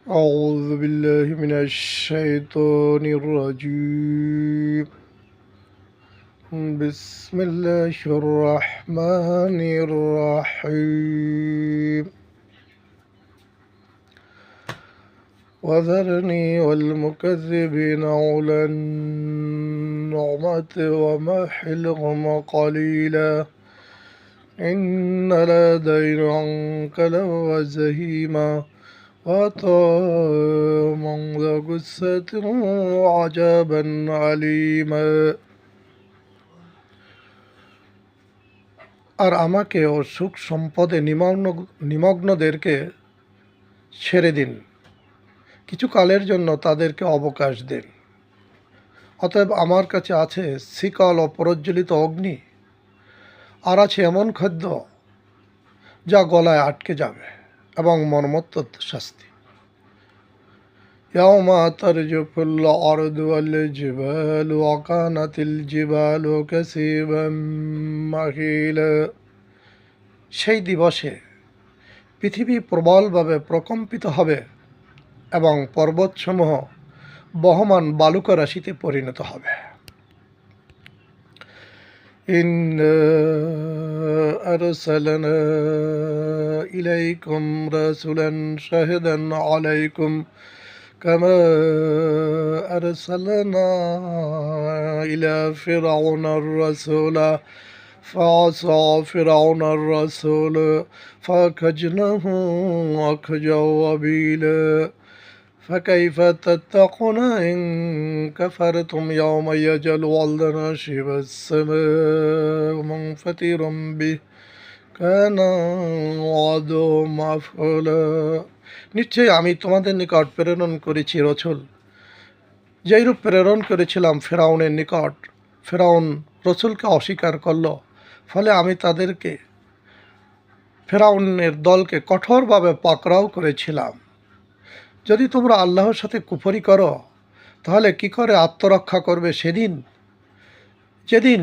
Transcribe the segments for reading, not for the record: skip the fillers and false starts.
أعوذ بالله من الشيطان الرجيم بسم الله الرحمن الرحيم وذرني والمكذبين أولي النعمة ومهلهم قليلا إن لدينا أنكلا وزهيما وطعاما ذا غصة وعذابا أليما। আর আমাকে ও সুখ সম্পদে নিমগ্নদেরকে ছেড়ে দিন, কিছু কালের জন্য তাদেরকে অবকাশ দিন। অতএব আমার কাছে আছে শিকল ও প্রজ্বলিত অগ্নি, আর আছে এমন খাদ্য যা গলায় আটকে যাবে এবং মর্মন্তুদ শাস্তি। ইয়াওমা তারজুফুল আরদু ওয়াল জিবালু ওয়া কানাতিল জিবালু কাসিবাম মাহিলা। সেই দিবসে পৃথিবী প্রবলভাবে প্রকম্পিত হবে এবং পর্বতসমূহ বহমান বালুকা রাশিতে পরিণত হবে। ইন্না আরসালনা ইলাইকুম রাসূলান শাহিদান আলাইকুম কামা আরসালনা ইলা ফিরআউনার রাসূলা فعصى فرعون الرسول فأخذناه أخذا وبيلا فكيف تتقون إن كفرتم يوم يجعل الولدان شيبا السماء منفطر به كان وعده مفعولا। নিশ্চয়ই আমি তোমাদের নিকট প্রেরণ করেছি রসূল, যেইরূপ প্রেরণ করেছিলাম ফেরাউনের নিকট। ফেরাউন রসূলকে অস্বীকার করল, ফলে আমি তাদেরকে ফেরাউনের দলকে কঠোরভাবে পাকড়াও করেছিলাম। যদি তোমরা আল্লাহর সাথে কুফরি করো, তাহলে কি করে আত্মরক্ষা করবে সেদিন, যেদিন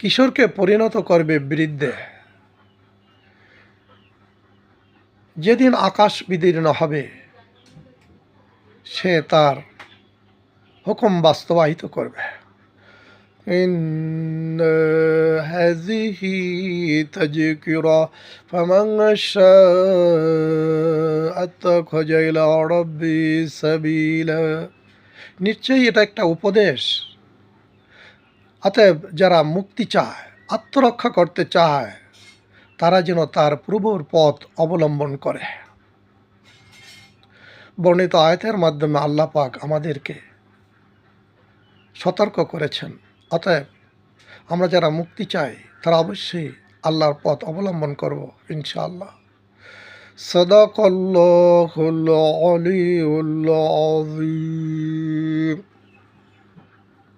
কিশোরকে পরিণত করবে বৃদ্ধে, যেদিন আকাশ বিদীর্ণ হবে, সে তার হুকুম বাস্তবায়িত করবে। ইন্না হাযিহি তাযকিরা ফামান শাআ আত্তাখাযা ইলা রাব্বিহি সাবিলা। নিশ্চয়ই এটা একটা উপদেশ, অতএব যারা মুক্তি চায়, আত্মরক্ষা করতে চায়, তারা যেন তার প্রভুর পথ অবলম্বন করে। বর্ণিত আয়াতের মাধ্যমে আল্লাহ পাক আমাদেরকে সতর্ক করেছেন। অতএব আমরা যারা মুক্তি চাই, তারা অবশ্যই আল্লাহর পথ অবলম্বন করব ইনশাআল্লাহ। সাদাকাল্লাহুল আলিয়্যুল আযীম।